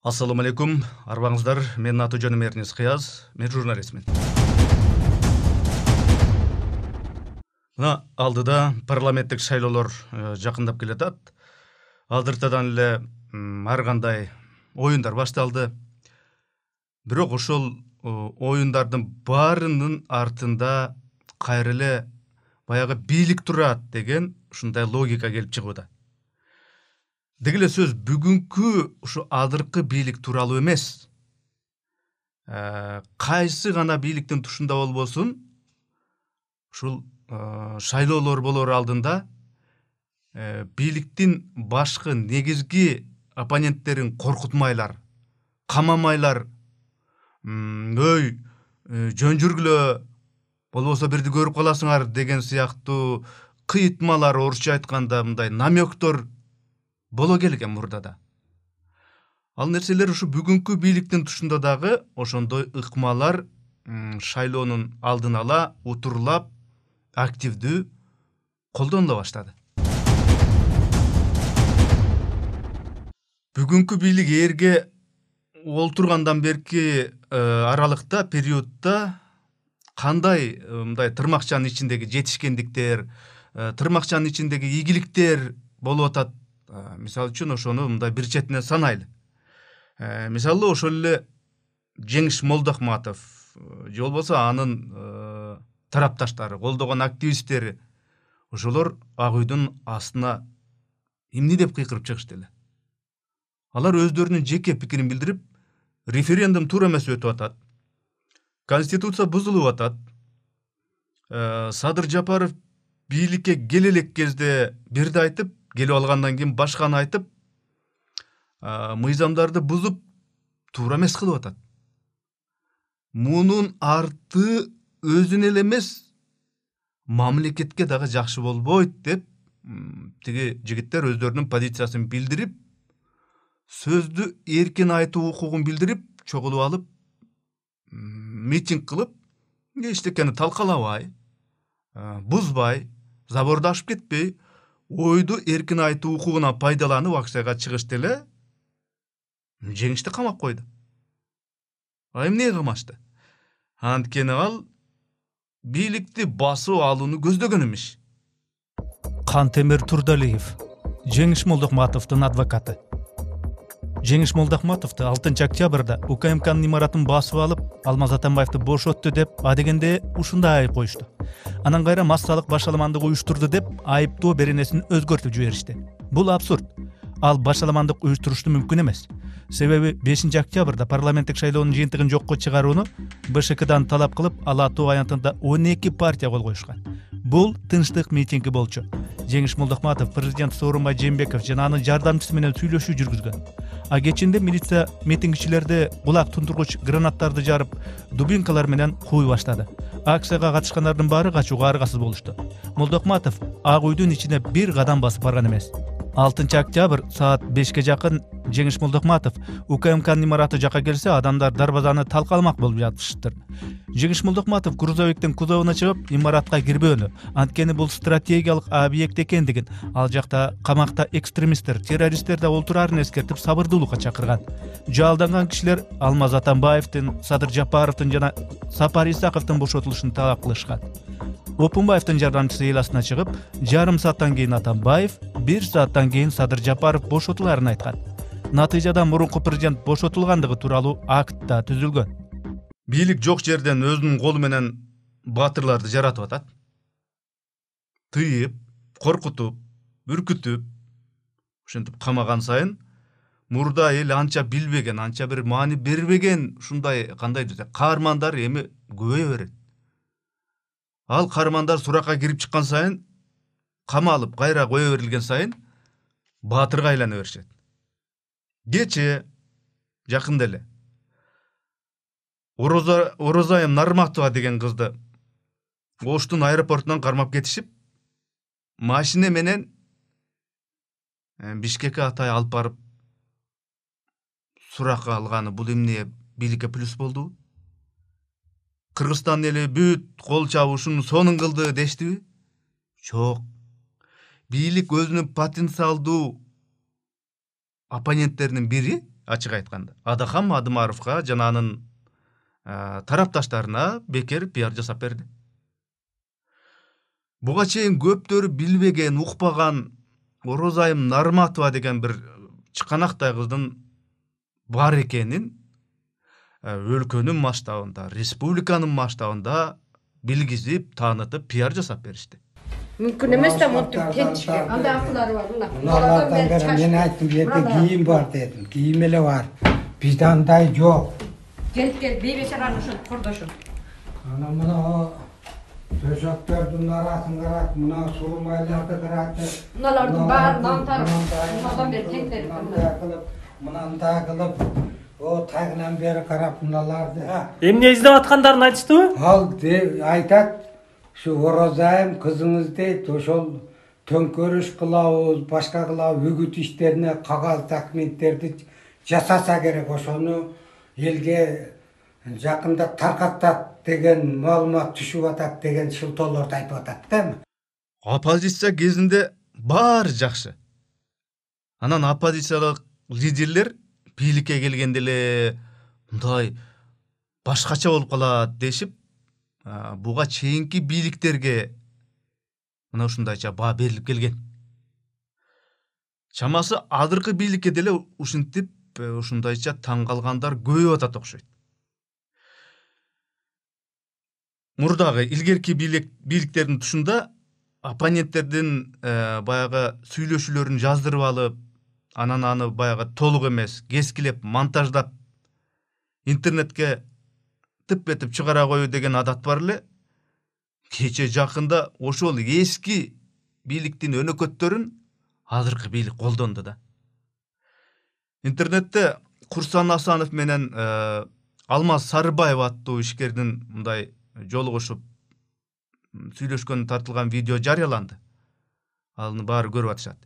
Ассаламу алейкум, арбаңыздар. Менин аты жөнүм Эрнис Кыяз, мен журналистмин. Мына алдыда парламенттик шайлоолор жакындап келатат. Алдыртадан эле ар кандай оюндар башталды. Бирок ошол оюндардын баарынын артында кайра эле баягы бийлик турат деген ушундай логика келип чыгып атат. Деги эле сөз бүгүнкү ушу азыркы бийлик тууралуу эмес. Кайсы гана бийликтин тушунда болбосун, ушул шайлоолор болор алдында бийликтин башкы негизги оппоненттерин коркутмайлар, камамайлар, өй жөн жүргүлө, болбосо бирди көрүп каласыңар деген сыяктуу кыйытмалар, орусча айтканда мындай намёктор боло келген мурдада. Ал нерселер ушу бүгүнкү бийликтин тушунда дагы ошондой ыкмалар шайлоонун алдын ала утурлап, активдүү колдонула баштады. Бүгүнкү бийлик эрге олтургандан берки аралыкта, периодта кандай мындай тырмакчанын ичиндеги жетишкендиктер, тырмакчанын ичиндеги ийгиликтер болуп атат. Мисалы үчүн ошону мындай бир четинен санайлы. Мисалы ошол эле Жеңиш Молдохматов же болбосо анын тарапташтары, колдогон активисттери, ошолор Ак үйдүн астына эмне деп кыйкырып чыгышты эле. Алар өздөрүнүн жеке пикирин билдирип, референдум туура эмес өтүп атат. Конституция бузулуп атат. Садыр Жапаров бийликке келе элек кезде бирди айтып, келип алгандан кийин башканы айтып, мыйзамдарды бузуп, туура эмес кылып атат. Мунун арты өзүнө эле эмес, мамлекетке дагы жакшы болбойт деп, тиги жигиттер өздөрүнүн позициясын билдирип, сөздү эркин айтуу укугун билдирип, чогулуп алып, митинг кылып, эчтекени талкалабай, бузбай, заборду ашып кетпей, ойду эркин айтуу укугуна пайдаланып акцияга чыгышты эле, жеңишти камап койду. Эмне камашты? Анткени ал бийликти басып алууну көздөгөн эмес. Кантемир Турдалиев, Жеңиш Молдохматовдун адвокаты. Жеңиш Молдохматовду 6 октябрда УКМКнын имаратын басып алып, Алмаз Атамбаевди бошотту деп адегенде ушундай айып коюшту. Анан кайра массалык башаламандык уюштурду деп айыптоо беренесин өзгөртүп жиберишти. Бул абсурд. Ал башаламандык уюштурушту мүмкүн эмес. Себеби 5 октябрда парламенттик шайлоонун жыйынтыгын жокко чыгарууну БШКдан талап кылып, Ала Тоо аянтында 12 партия кол коюшкан. Бул тынчтык митинги болчу. Жеңиш Молдохматов президент Сооронбай Жээнбеков жана анын жардамчысы менен сүйлөшүү жүргүзгөн. А кечинде милиция митингчилерди кулак тундургуч гранаттарды жарып, дубинкалар менен кууй баштады. Акцияга катышкандардын баары качууга аргасыз болушту. Молдохматов Ак үйдүн ичине бир кадам басып барган эмес. 6 октябрь саат 5ке жакын Жеңиш Молдохматов УКМКнын имараты жака келсе, адамдар дарбазаны талкаламак болуп жатышыптыр. Жеңиш Молдохматов грузовиктин кузовуна чыгып, имаратка кирбөөнү, анткени бул стратегиялык объект экендигин, ал жакта камакта экстремисттер, террористтер да олтурарын эскертип, сабырдуулукка чакырган. Жалданган кишилер Алмаз Атамбаевдин, Садыр Жапаровдун жана Сапар Исаковдун бошотулушун талап кылышкан. Опунбаевдин жардамчысы эл астына чыгып, жарым сааттан кийин Атамбаев, 1 сааттан кийин Садыр Жапаров бошотуларын айткан. Натыйжада мурунку президент бошотулгандыгы тууралуу акт да түзүлгөн. Бийлик жок жерден өзүнүн колу менен баатырларды жаратып атат. Тыйып, коркутуп, үркүтүп, ошентип камаган сайын мурда эл анча билбеген, анча бир маани бербеген ушундай кандай десек, каармандар эми көбөйө берет. Ал каармандар суракка кирип чыккан сайын, камалып, кайра кое берилген сайын баатырга айлана беришет. Кече жакында эле Орозайым Нарматова деген кызды Оштун аэропортунан кармап кетишип, машина менен Бишкекке атай алып барып суракка алганы бул эмне бийликке плюс болду? Кыргызстан эли бүт кол чабышын сонун кылды дештиби? Жок. Бийлик өзүнүн потенциалдуу оппоненттеринин бири ачык айтканда. Адахам Адымаровго жана анын тарапташтарына бекер пиар жасап берди. Буга чейин көптөрү билбеген, укпаган Орозайым Нарматова деген бир чыканактай кыздын бар экенин өлкөнүн масштабында, республиканын масштабында билгизип, таанытып, пиар жасап беришти. Мүмкүн эмес да монтип тентишке. Андай акылары бар мына. Мыналардан бери мен айттым, бу жерде кийим бар дедим. Кийим эле бар. Бизде андай жок. Келип бейбечараны ушинтип кордошун. Ана мына төшөктөрдүн арасын карап, мына сурмайларды карап, Мыналардын баарын антарып, мынадан бери теңдерип. Мынандай кылып, о тагынан бери карап мыналарды. Эмне издеп аткандарын айтыштыбы? Ал айтат, şu Орозайым кызыңыз дейт, ошол төңкөрүш кылабыз, башка кылабыз, үгүт иштерине кагаз документтерди жасаса керек, ошону элге жакында таркатат деген маалымат түшүп атат деген шылтоолорду айтып атат да. Оппозиция кезинде баары жакшы. Анан оппозициялык лидерлер бийликке келгенде эле мындай башкача болуп калат дешип, буга чейинки бийликтерге мына ушундайча баа берилип келген. Чамасы азыркы бийликке деле ушинтип ушундайча таң калгандар көбөйүп атат окшойт. Мурдагы илгерки бийликтердин тушунда оппоненттердин баягы сүйлөшүүлөрүн жаздырып алып, анан аны баягы толук эмес, кескилеп, монтаждап интернетке тып этип чыгара коюу деген адат бар эле. Кече жакында ошол эски бийликтин өнөкөттөрүн азыркы бийлик колдонду да. Интернетте Курсан Асанов менен Алмаз Сарыбаев аттуу ишкердин мындай жолугушуп сүйлөшкөн тартылган видео жарыяланды. Аны баары көрүп атышат.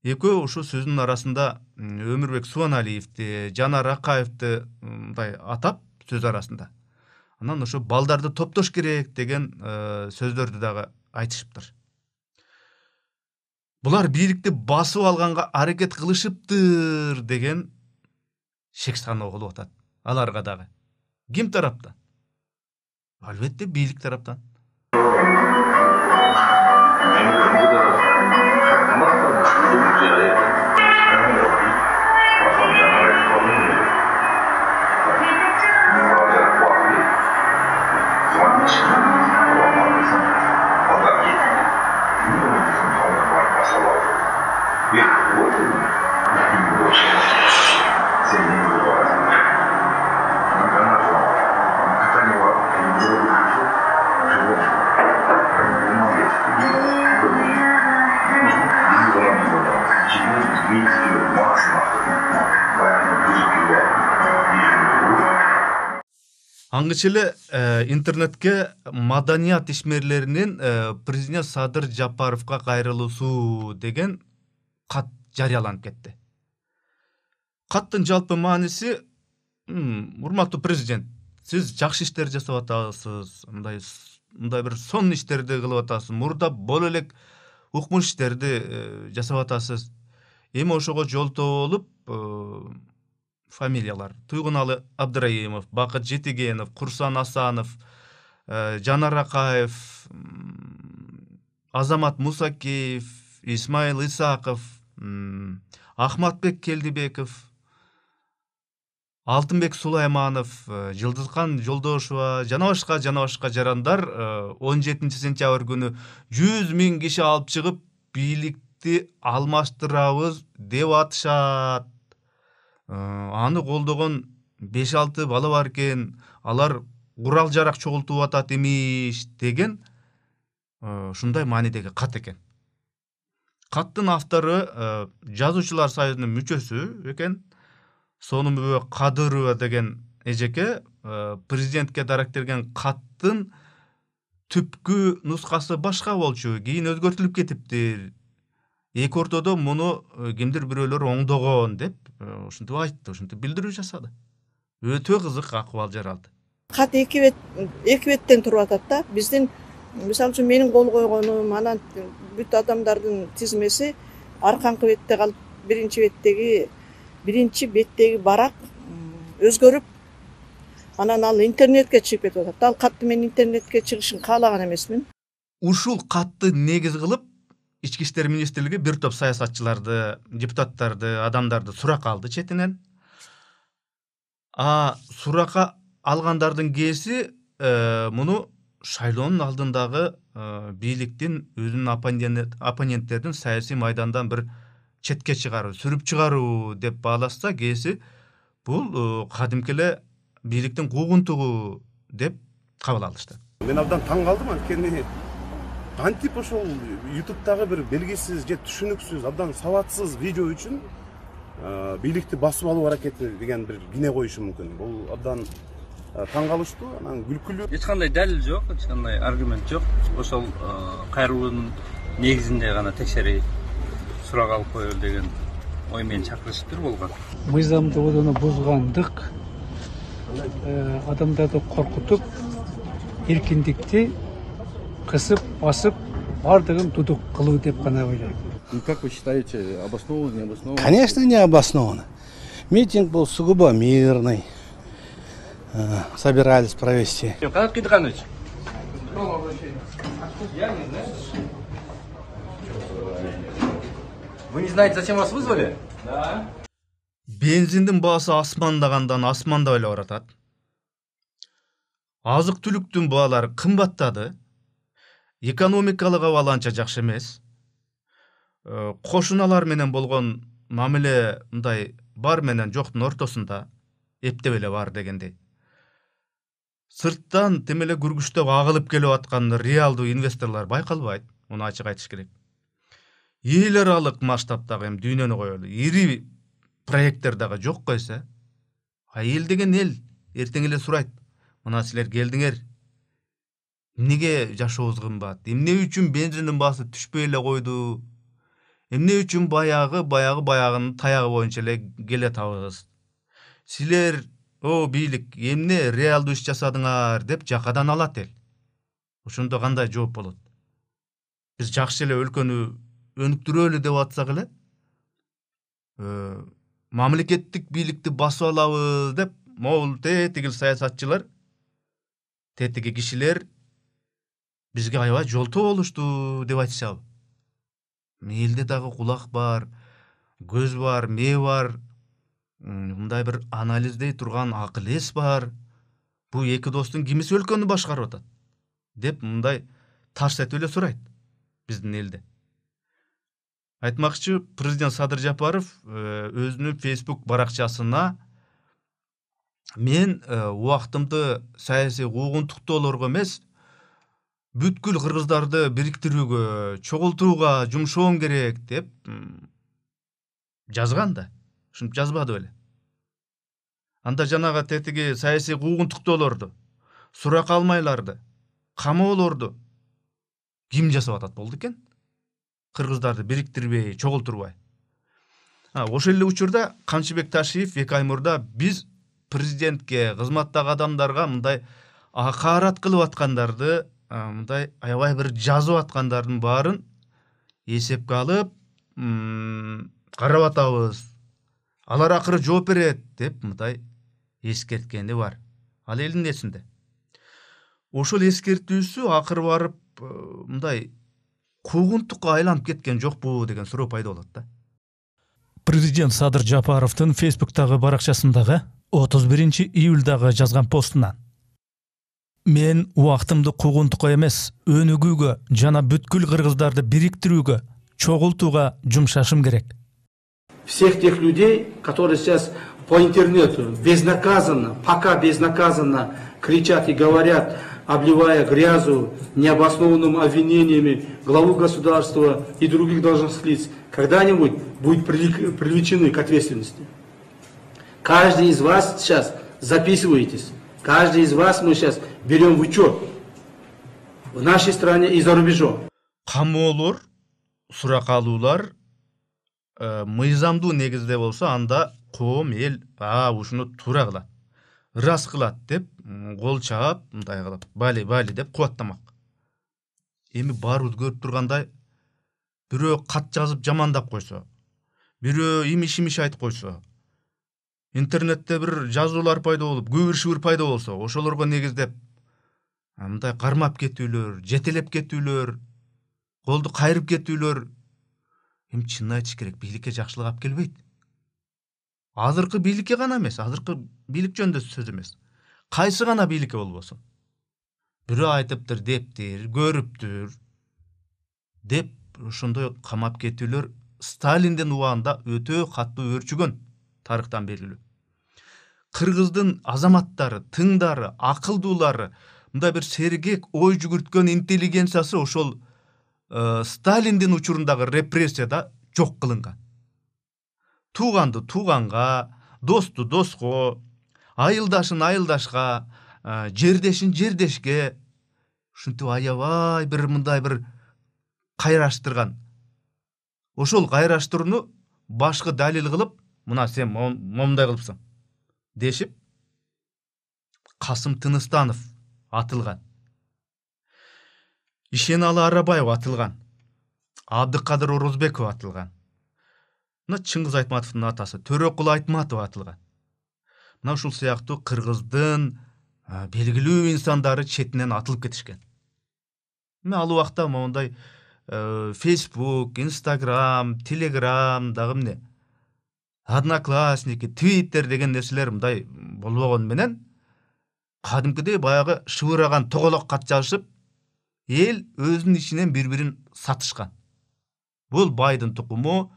Экөө ушу сөзүнүн арасында Өмүрбек Суаналиевди, Жанар Акаевди мындай атап сөз арасында. Анан ошо балдарды топтош керек деген сөздөрдү дагы айтышыптыр. Булар бийликти басып алганга аракет кылышыптыр деген шек саноо болуп атат. Аларга дагы. Ким тараптан? Албетте бийлик тараптан. Аңгыча эле интернетке маданият ишмерлеринин президент Садыр Жапаровго кайрылуусу деген кат жарыяланып кетти. Каттын жалпы мааниси: урматтуу президент, сиз жакшы иштер жасап атасыз, мындай бир сонун иштерди кылып атасыз, мурда боло элек укмуш иштерди жасап атасыз. Эми ошого жолтоо болуп фамилиялар: Туйгуналы Абдыраимов, Бакыт Жетигенов, Курсан Асанов, Жанар Акаев, Азамат Мусакеев, Исмаил Исаков, Ахматбек Келдибеков, Алтынбек Сулайманов, Жылдызкан Жолдошова жана башка жарандар 17 сентябрь күнү 100 000 киши алып чыгып бийликти алмаштырабыз деп атышат. Аны колдогон 5-6 бала бар экен, алар курал жарак чогултуп атат эмиш деген ушундай маанидеги кат экен. Каттын автору жазуучулар союзунун мүчөсү экен. Сонумбүбө Кадырова деген эжеке президентке даректелген каттын түпкү нускасы башка болчу, кийин өзгөртүлүп кетиптир. Эки ортодо муну кимдир бирөөлөр оңдогон деп ушинтип айтты, ушинтип билдирүү жасады. Өтө кызык акыбал жаралды. Кат эки беттен туруп атат да. Биздин мисалы үчүн менин кол койгонум, анан бүт адамдардын тизмеси арканкы бетте калып, биринчи беттеги биринчи беттеги барак өзгөрүп, анан ал интернетке чыгып кетип атат. Ал катты мен интернетке чыгышын каалаган эмесмин. Ушул катты негиз кылып Ички иштер министрлиги бир топ саясатчыларды, депутаттарды, адамдарды суракка алды четинен. Суракка алгандардын кээси муну шайлоонун алдындагы бийликтин өзүнүн оппоненттердин саясий майдандан бир четке чыгаруу, сүрүп чыгаруу деп баалашса, кээси бул кадимки эле бийликтин куугунтугу деп кабыл алышты. Мен абдан таң калдым, анткени кантип ошол YouTube'дагы бир белгисиз же түшүнүксүз, абдан сабатсыз видео үчүн бийликти басып алуу аракети деген бир кине коюшу мүмкүн. Бул абдан таң калыштуу, анан күлкүлүү. Эч кандай далил жок, эч кандай аргумент жок. Ошол кайрылуунун негизинде гана текшерейт, сурак алып коелу деген ой менен чакырышыптыр болгон. Мыйзамдуулугуну бузгандык, адамдарды коркутуп, эркиндикти кысып, басып, бардыгын дудук кылуу деп гана ойлойм. Как вы считаете, обоснованно, не обоснованно? Конечно, не обоснованно. Митинг был сугубо мирный. Собирались провести. Канат Кидханович. Вы не знаете, зачем вас вызвали? Да. Бензиндин баасы асмандагандан асмандап эле баратат. Азык-түлүктүн баалары кымбаттады. Экономикалык абал анча жакшы эмес. Кошуналар менен болгон мамиле мындай бар менен жоктун ортосунда, эптеп эле бар дегендей. Сырттан тем эле күргүчтөп агылып келип аткан реалдуу инвесторлор байкалбайт, муну ачык айтыш керек. Эл аралык масштабтагы эми дүйнөнү коелу, ири проекттер дагы жок койсо, эл деген эл эртең эле сурайт. Мына силер келдиңер. Эмнеге жашообуз кымбат? Эмне үчүн бензиндин баасы түшпөй эле койду? Эмне үчүн баягынын таягы боюнча эле келе табыз? Силер, бийлик, эмне реалдуу иш жасадыңар деп жакадан алат эл. Ошондо кандай жооп болот? Биз жакшы эле өлкөнү өнүктүрөлү деп атсак эле, мамлекеттик бийликти басып алабыз деп, могул тетиги саясатчылар, тетиги кишилер бизге аябай жолтоо болушту деп айтышабы. Элде дагы кулак бар, көз бар, мээ бар, мындай бир анализдей турган акыл эс бар. Бу эки достун кимиси өлкөнү башкарып атат деп мындай тарс этип эле сурайт биздин элде. Айтмакчы, президент Садыр Жапаров өзүнүн Facebook баракчасына мен убактымды саясий куугунтуктоолорго эмес, бүткүл кыргыздарды бириктирүүгө, чогултууга жумшоом керек деп жазган да. Ушинтип жазбады беле. Анда жанагы тетиги саясий куугунтуктоолорду, сурак алмайларды, камоолорду ким жасап атат болду экен? Кыргыздарды бириктирбей, чогултурбай. Ошол эле учурда Камчыбек Ташиев 2 ай мурда биз президентке, кызматтагы адамдарга мындай акарат кылып аткандарды, мындай аябай бир жазып аткандардын баарын эсепке алып, карап атабыз. Алар акыры жооп берет деп мындай эскерткени бар. Ал элдин эсинде. Ошол эскертүүсү акыры барып мындай куугунтукка айланып кеткен жокпу деген суроо пайда болот да. Президент Садыр Жапаровдун Facebook'тагы баракчасындагы 31 июлдагы жазган постунан: мен убактымды куугунтукка эмес, өнүгүүгө жана бүткүл кыргыздарды бириктирүүгө, чогултууга жумшашым керек. Всех тех людей, которые сейчас по интернету безнаказанно, пока безнаказанно кричат и говорят, обливая грязью, необоснованными обвинениями главу государства и других должностных лиц, когда-нибудь будут привлечены к ответственности. Каждый из вас сейчас записываетесь. Каждый из вас мы сейчас берем в учет в нашей стране и за рубежом. Камоолор, сурак алуулар мыйзамдуу негизде болсо, анда коом эл ушуну туура кылат, ырас кылат деп кол чаап, мындай кылып, бали деп кубаттамак. Эми баарыбыз көрүп тургандай, бирөө кат жазып жамандап койсо, бирөө имиш айтып койсо, интернетте бир жазуулар пайда болуп, күбүр-шүбүр пайда болсо, ошолорго негиздеп мындай кармап кетүүлөр, жетелеп кетүүлөр, колду кайрып кетүүлөр эми чынын айтыш керек, бийликке жакшылык алып келбейт. Азыркы бийликке гана эмес, азыркы бийлик жөнүндө сөз эмес. Кайсы гана бийликке болбосун. Бирөө айтыптыр, дептир, көрүптүр деп ошондой камап кетүүлөр Сталиндин убагында өтө катуу өрчүгөн, тарыхтан белгилүү. Кыргыздын азаматтары, тыңдары, акылдуулары, мындай бир сергек ой жүгүрткөн интеллигенциясы ошол Сталиндин учурундагы репрессияда жок кылынган. Тууганды тууганга, досту доско, айылдашын айылдашка, жердешин жердешке ушинтип аябай бир мындай бир кайраштырган. Ошол кайраштырууну башкы далил кылып, мына сен момундай кылыпсың дешип, Касым Тыныстанов атылган. Ишеналы Арабаев атылган. Абдыкадыр Орозбеков атылган. Мына Чыңгыз Айтматовдун атасы Төрөкул Айтматов атылган. Мына ушул сыяктуу Кыргыздын белгилүү инсандары четинен атылып кетишкен. Мен ал убакта мондай Facebook, Instagram, Telegram дагы эмне, Одноклассники, Twitter деген нерселер мындай болбогон менен кадимкидей баягы шыбыраган тоголок кат жазышып, эл өзүнүн ичинен бири-бирин сатышкан. Бул байдын тукуму,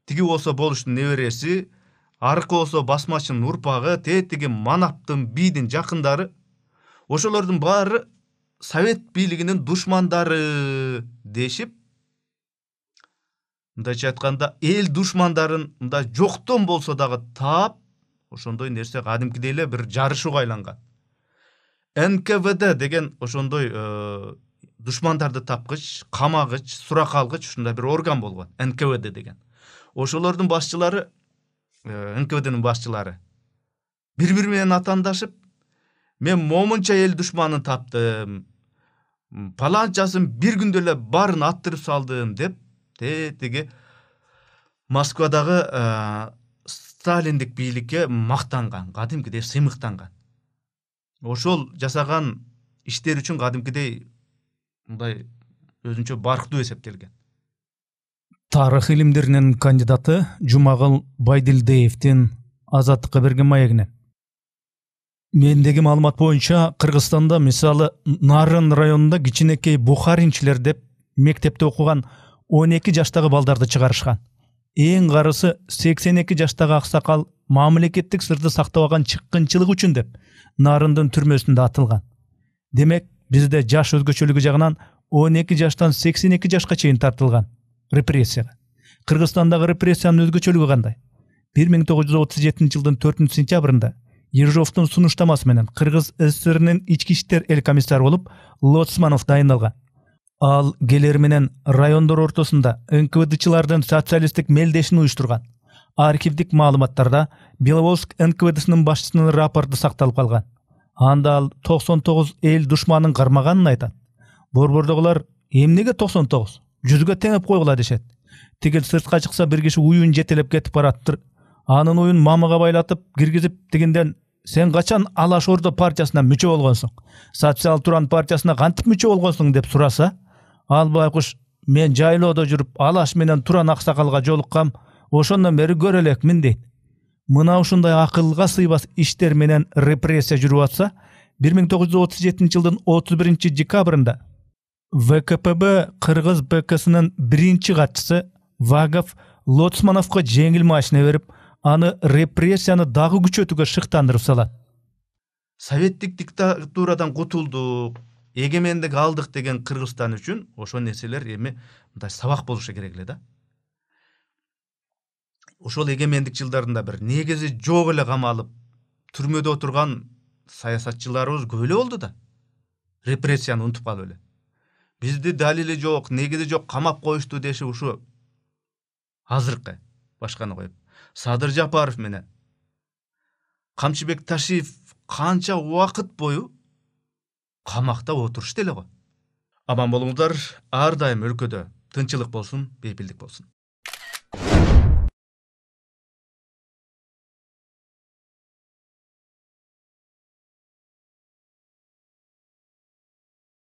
тиги болсо болуштун небереси, аркы болсо басмачынын урпагы, тетиги манаптын, бийдин жакындары. Ошолордун баары Совет бийлигинин душмандары дешип, мындайча айтканда, эл душмандарын мындай жоктон болсо дагы таап, ошондой нерсе кадимкидей эле бир жарышууга айланган. НКВД деген ошондой душмандарды тапкыч, камагыч, сурак алгыч ушундай бир орган болгон, НКВД деген. Ошолордун башчылары, НКВДнын башчылары бири-бири менен атандашып, мен момунча эл душманын таптым, паланчасын бир күндө эле баарын аттырып салдым деп, тетиги Москвадагы Сталиндик бийликке мактанган, кадимкидей сыймыктанган. Ошол жасаган иштер үчүн кадимкидей мындай өзүнчө барктуу эсептелген. Тарых илимдеринин кандидаты Жумагыл Байдилдеевдин Азаттыкка берген маегинен. Мендеги маалымат боюнча Кыргызстанда мисалы Нарын районунда кичинекей бухаринчилер деп мектепте окуган 12 жаштагы балдарды чыгарышкан. Эң карысы 82 жаштагы аксакал мамлекеттик сырды сактап алган чыккынчылык үчүн деп Нарындын түрмөсүндө атылган. Демек, бизде жаш өзгөчөлүгү жагынан 12 жаштан 82 жашка чейин тартылган репрессияга. Кыргызстандагы репрессиянын өзгөчөлүгү кандай? 1937 жылдын 4 сентябрында Ежовдун сунуштамасы менен Кыргыз СССРнин ички иштер эл комиссары болуп Лоцманов дайындалган. Ал келер менен райондор ортосунда НКВДчылардын социалисттик мелдешин уюштурган. Архивдик маалыматтарда Беловодск НКВДсынын башчысынын рапорду сакталып калган. Анда ал 99 эл душманын кармаганын айтат. Борбордогулар эмнеге 99? Жүзгө теңеп койгула дешет. Тигил сыртка чыкса бир киши уюн жетелеп кетип бараттыр. Анын уюн мамыга байлатып киргизип дегенден сен качан Алаш Ордо партиясына мүчө болгонсуң? Социал Туран партиясына кантип мүчө болгонсуң деп сураса, ал байкуш мен жайлоодо жүрүп Алаш менен Туран аксакалга жолуккам, ошондон бери көрө элекмин дейт. Мына ушундай акылга сыйбас иштер менен репрессия жүрүп атса, 1937 жылдын 31 декабрында ВКПБ Кыргыз БКСынын биринчи катчысы Вагов Лоцмановго жеңил машина берип, аны репрессияны дагы күчөтүүгө шыктандырып салат. Советтик диктатурадан кутулдук, эгемендик алдык деген Кыргызстан үчүн ошол нерселер эми мындай сабак болушу керек эле да. Ошол эгемендик жылдарында бир негизи жок эле камалып, түрмөдө отурган саясатчыларыбыз көп эле болду да. Репрессияны унутуп калып эле. Бизди далили жок, негизи жок камап коюшту деши ушу азыркы, башканы коюп. Садыр Жапаров менен Камчыбек Ташиев канча убакыт бою камакта отурушты эле го. Аман болуңуздар, ар дайым өлкөдө тынчылык болсун, бейпилдик болсун.